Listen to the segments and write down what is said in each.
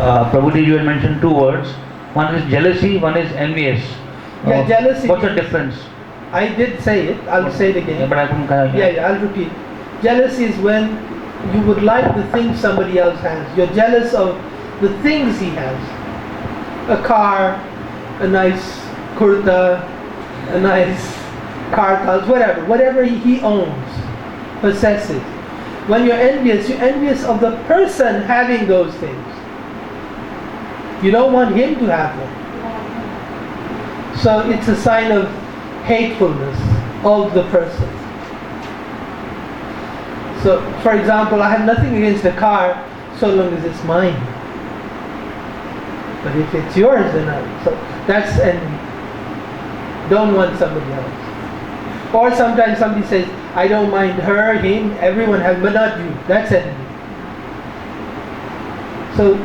Prabhuji, you had mentioned two words. One is jealousy, one is envious. Yeah, jealousy. What's the difference? I did say it. I'll say it again. Yeah, but I couldn't. Yeah, I'll repeat. Jealousy is when you would like the things somebody else has. You're jealous of the things he has. A car, a nice kurta, a nice car, whatever he owns, possesses. When you're envious of the person having those things. You don't want him to have them. So it's a sign of hatefulness of the person. So, for example, I have nothing against the car so long as it's mine. But if it's yours, then so that's envy. Don't want somebody else. Or sometimes somebody says, I don't mind her, him, everyone has, but not you. That's envy. So,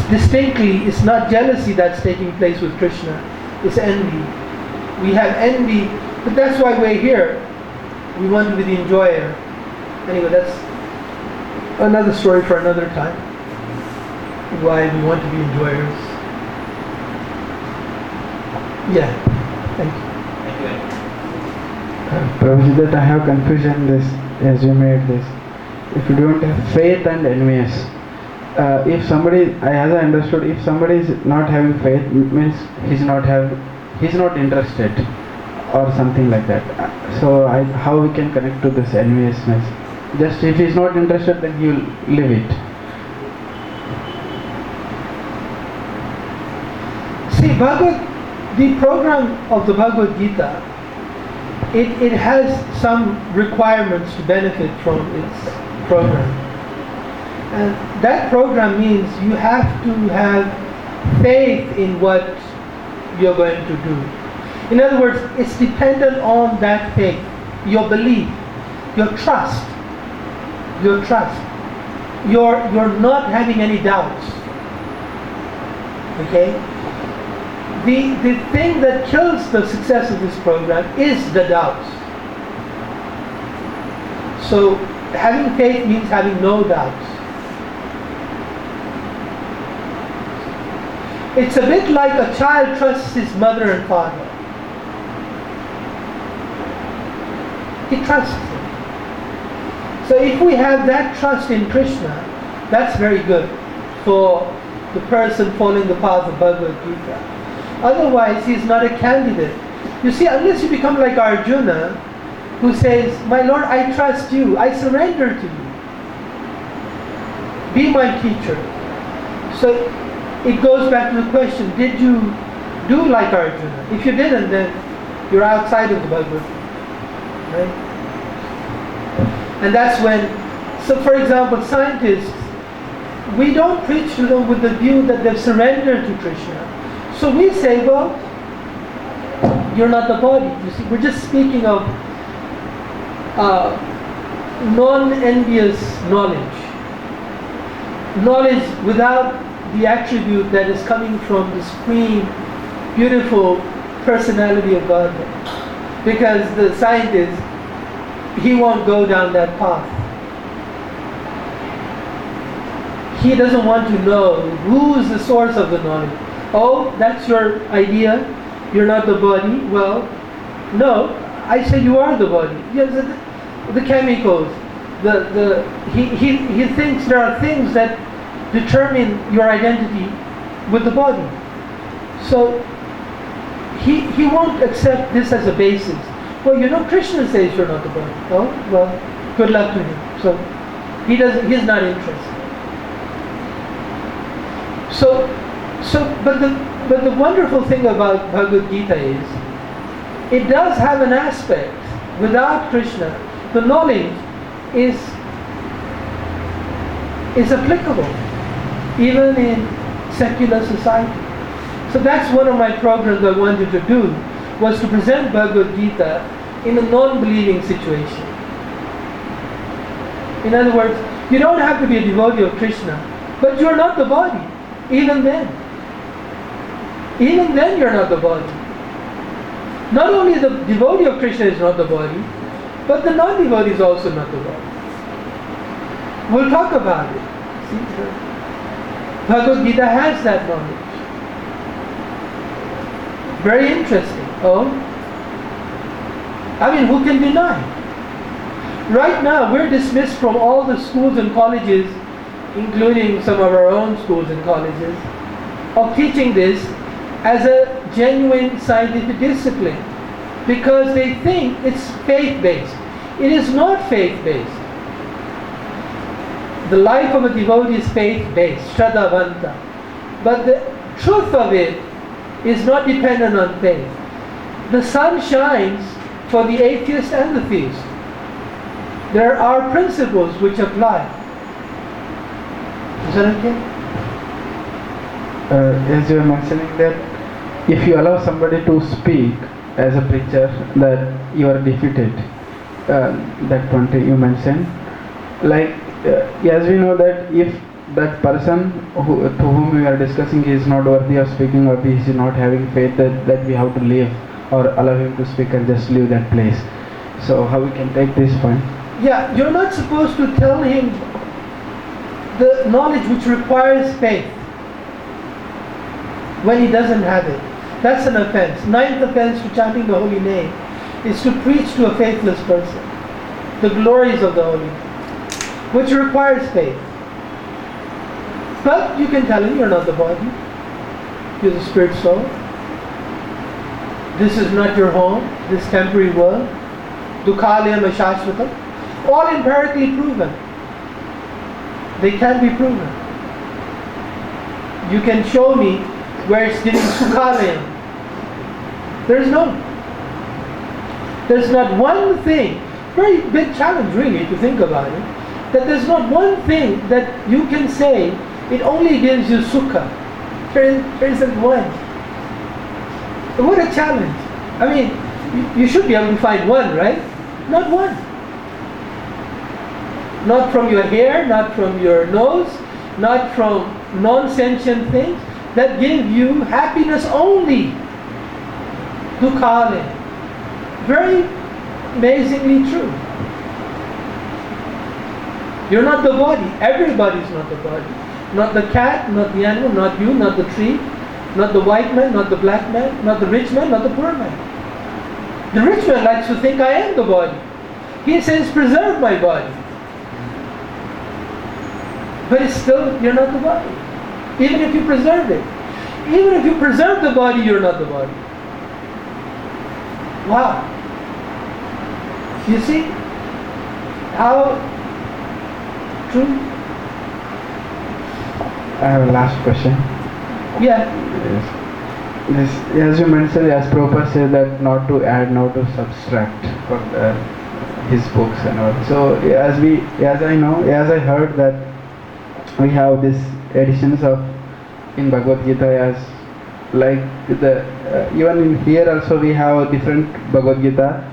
distinctly, it's not jealousy that's taking place with Krishna. It's envy. We have envy, but that's why we're here. We want to be the enjoyer. Anyway, that's another story for another time. Why we want to be enjoyers. Yeah. Thank you. Prabhuji, that I have confusion in this, as you made this. If you don't have faith and envious, if somebody, as I understood, if somebody is not having faith, means he's not interested, or something like that. So how we can connect to this enviousness? Just if he's not interested, then he will leave it. See, the program of the Bhagavad Gita, it has some requirements to benefit from its program. And that program means you have to have faith in what you're going to do. In other words, it's dependent on that faith, your belief, your trust. Your trust. You're not having any doubts. Okay? The thing that kills the success of this program is the doubts. So having faith means having no doubts. It's a bit like a child trusts his mother and father. He trusts them. So if we have that trust in Krishna, that's very good for the person following the path of Bhagavad Gita. Otherwise, he's not a candidate. You see, unless you become like Arjuna, who says, my Lord, I trust you, I surrender to you. Be my teacher. So it goes back to the question, did you do like Arjuna? If you didn't, then you're outside of the Bhagavad Gita. Right? And that's when, so for example, scientists, we don't preach to them with the view that they've surrendered to Krishna. So we say, well, you're not the body. You see, we're just speaking of non-envious knowledge. Knowledge without the attribute that is coming from the supreme, beautiful personality of God. Because the scientist, he won't go down that path. He doesn't want to know who is the source of the knowledge. Oh, that's your idea? You're not the body? Well, no, I say you are the body. Yes, the chemicals, he thinks there are things that determine your identity with the body. So he won't accept this as a basis. Well, you know, Krishna says you're not the body. Oh, well, good luck to him. So he's not interested. But the wonderful thing about Bhagavad Gita is, it does have an aspect. Without Krishna, the knowledge is applicable, even in secular society. So that's one of my programs I wanted to do, was to present Bhagavad Gita in a non-believing situation. In other words, you don't have to be a devotee of Krishna, but you're not the body. Even then you're not the body. Not only the devotee of Krishna is not the body, but the non-devotee is also not the body. We'll talk about it. See? Bhagavad Gita has that knowledge. Very interesting. Oh, I mean, who can deny? Right now, we're dismissed from all the schools and colleges, including some of our own schools and colleges, of teaching this as a genuine scientific discipline, because they think it's faith-based. It is not faith-based. The life of a devotee is faith-based, Shraddhavanta. But the truth of it is not dependent on faith. The sun shines for the atheist and the theist. There are principles which apply. Is that okay? As you were mentioning that if you allow somebody to speak as a preacher, that you are defeated. That point you mentioned. Like, as we know that if that person to whom we are discussing is not worthy of speaking, or he is not having faith, that we have to leave or allow him to speak and just leave that place. So how we can take this point? Yeah, you're not supposed to tell him the knowledge which requires faith when he doesn't have it. That's an offense. Ninth offense to chanting the holy name is to preach to a faithless person the glories of the holy name, which requires faith. But you can tell him you're not the body, you're the spirit soul. This is not your home, this temporary world. Dukhalayam ashashvatam. All empirically proven. They can be proven. You can show me where it's giving sukhalayam. There's not one thing, very big challenge really to think about it, that there's not one thing that you can say it only gives you sukha. There isn't one. What a challenge. I mean, you should be able to find one, right? Not one. Not from your hair, not from your nose, not from non-sentient things that give you happiness only. Dukkha. Very amazingly true. You're not the body. Everybody's not the body. Not the cat, not the animal, not you, not the tree, not the white man, not the black man, not the rich man, not the poor man. The rich man likes to think I am the body. He says, preserve my body. But it's still, you're not the body. Even if you preserve it. Even if you preserve the body, you're not the body. Wow. You see how true? I have a last question. Yeah. Yes. As you mentioned, as Prabhupada said that not to add, not to subtract for his books and all. So as I heard that we have these editions of in Bhagavad Gita as like the even in here also we have different Bhagavad Gita.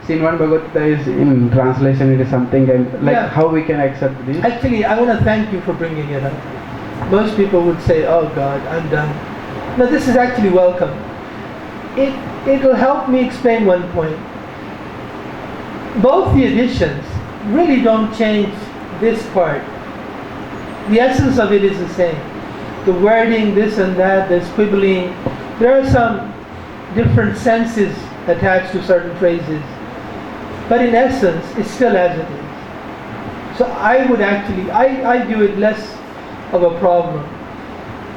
See, in one Bhagavad Gita is in translation, it is something, and like Yeah. how we can accept this? Actually, I want to thank you for bringing it up. Most people would say, oh God, I'm done. No, this is actually welcome. It will help me explain one point. Both the editions really don't change this part. The essence of it is the same. The wording, this and that, there's quibbling. There are some different senses attached to certain phrases. But in essence, it's still as it is. So I would actually, I view it less of a problem.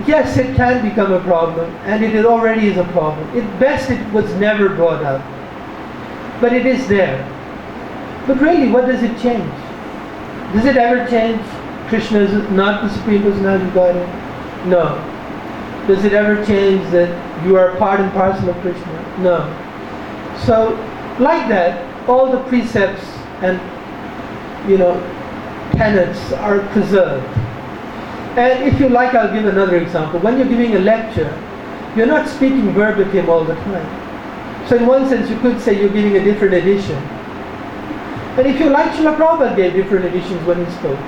Yes, it can become a problem, and it already is a problem. At best, it was never brought up. But it is there. But really, what does it change? Does it ever change? Krishna is not the Supreme Personality of Godhead? No. Does it ever change that you are part and parcel of Krishna? No. So, like that, all the precepts and, tenets are preserved. And if you like, I'll give another example. When you're giving a lecture, you're not speaking verbatim all the time. So in one sense, you could say you're giving a different edition. And if you like, Srila Prabhupada gave different editions when he spoke.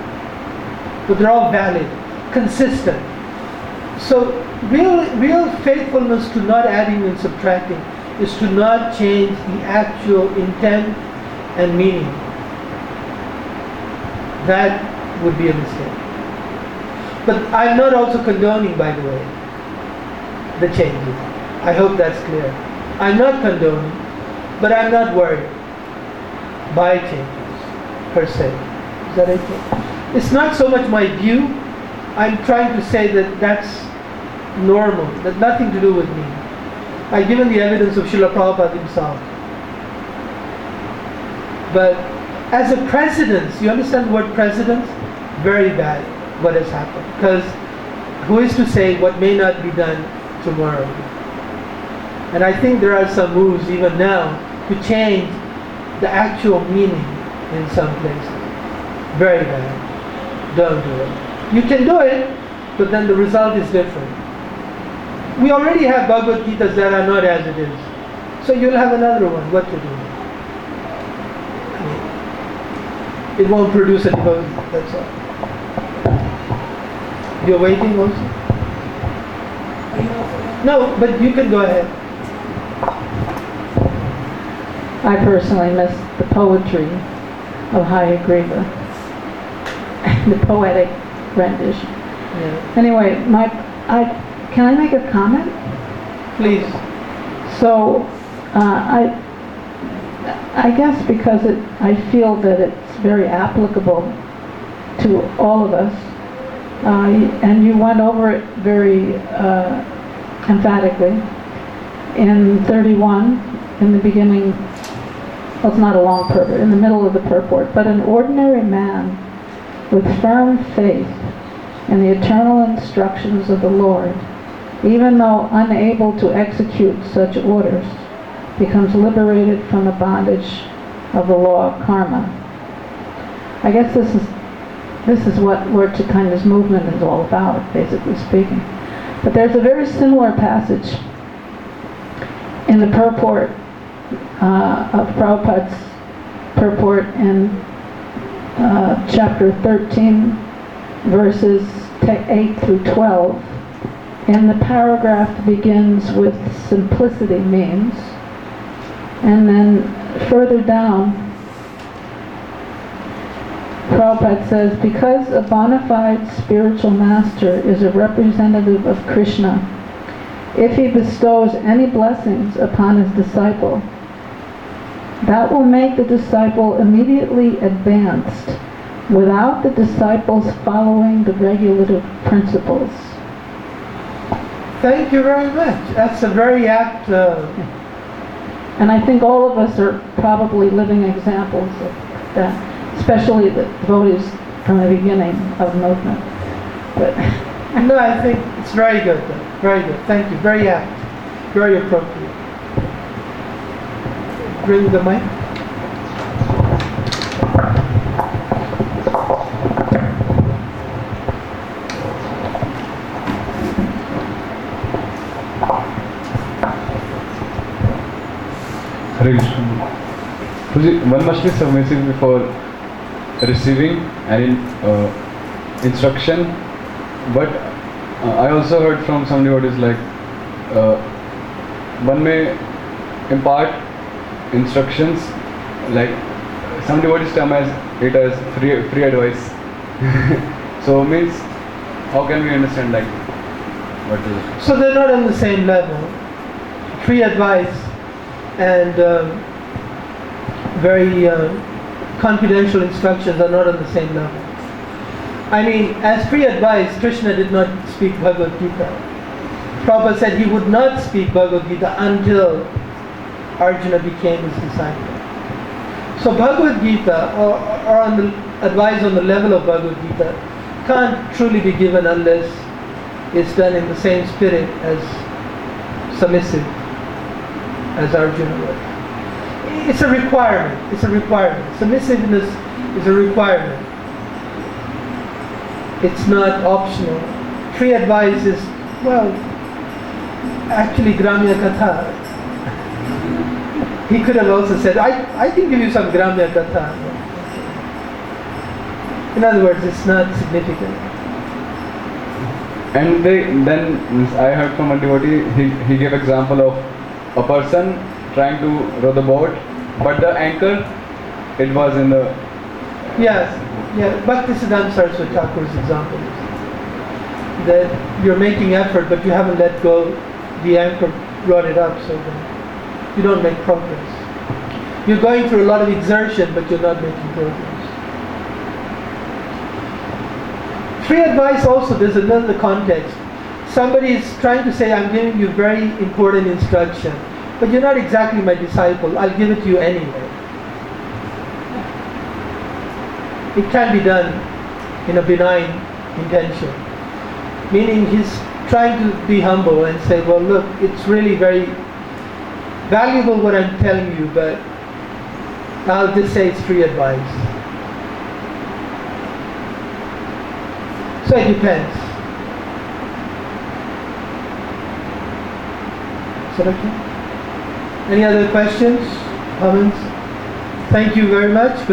But they're all valid, consistent. So real faithfulness to not adding and subtracting is to not change the actual intent and meaning. That would be a mistake. But I'm not also condoning, by the way, the changes. I hope that's clear. I'm not condoning, but I'm not worried by changes per se. Is that okay? It's not so much my view. I'm trying to say that that's normal, that nothing to do with me. I've given the evidence of Srila Prabhupada himself. But as a precedence, you understand the word precedence? Very bad what has happened. Because who is to say what may not be done tomorrow? And I think there are some moves even now to change the actual meaning in some places. Very bad. Don't do it. You can do it, but then the result is different. We already have Bhagavad Gitas that are not as it is. So you'll have another one. What to do? It won't produce a devotee, that's all. You're waiting also? No, but you can go ahead. I personally miss the poetry of Hayagriva, the poetic rendition. Yeah. Anyway, can I make a comment? Please. So, I guess because I feel that it's very applicable to all of us, and you went over it very emphatically. In 31, in the beginning, well, it's not a long purport, in the middle of the purport, but an ordinary man with firm faith in the eternal instructions of the Lord, even though unable to execute such orders, becomes liberated from the bondage of the law of karma. I guess this is what Lord Chaitanya's movement is all about, basically speaking. But there's a very similar passage in the purport of Prabhupada's purport in chapter 13, verses 8 through 12. And the paragraph begins with simplicity means, and then further down Prabhupada says, because a bona fide spiritual master is a representative of Krishna, if he bestows any blessings upon his disciple, that will make the disciple immediately advanced without the disciples following the regulative principles. Thank you very much. That's a very apt... And I think all of us are probably living examples of that, especially the devotees from the beginning of the movement. But No, I think it's very good, though. Very good. Thank you. Very apt. Very appropriate. Bring the mic. Hare Krishna. One must be submissive before receiving any instruction, but I also heard from some devotees like one may impart instructions, like some devotees term it as free advice. So means, how can we understand like what is it? So they're not on the same level. Free advice and very confidential instructions are not on the same level. I mean, as free advice, Krishna did not speak Bhagavad Gita. Prabhupada said he would not speak Bhagavad Gita until Arjuna became his disciple. So Bhagavad Gita, or on the advice on the level of Bhagavad Gita, can't truly be given unless it's done in the same spirit as submissive as Arjuna was. It's a requirement. It's a requirement. Submissiveness is a requirement. It's not optional. Free advice is, well, actually Gramya Katha. He could have also said, I can give you some Gramya Katha. In other words, it's not significant. And then I heard from a devotee, he gave example of a person trying to row the boat, but the anchor, it was in the... Yes, yeah, Bhaktisiddhanta Saraswati Thakur's example. that you're making effort, but you haven't let go. The anchor brought it up, so then you don't make progress. You're going through a lot of exertion, but you're not making progress. Free advice also, there's another context. Somebody is trying to say, I'm giving you very important instruction, but you're not exactly my disciple. I'll give it to you anyway. It can be done in a benign intention. Meaning he's trying to be humble and say, well, look, it's really very valuable what I'm telling you, but I'll just say it's free advice. So it depends. Is that okay? Any other questions, comments? Thank you very much.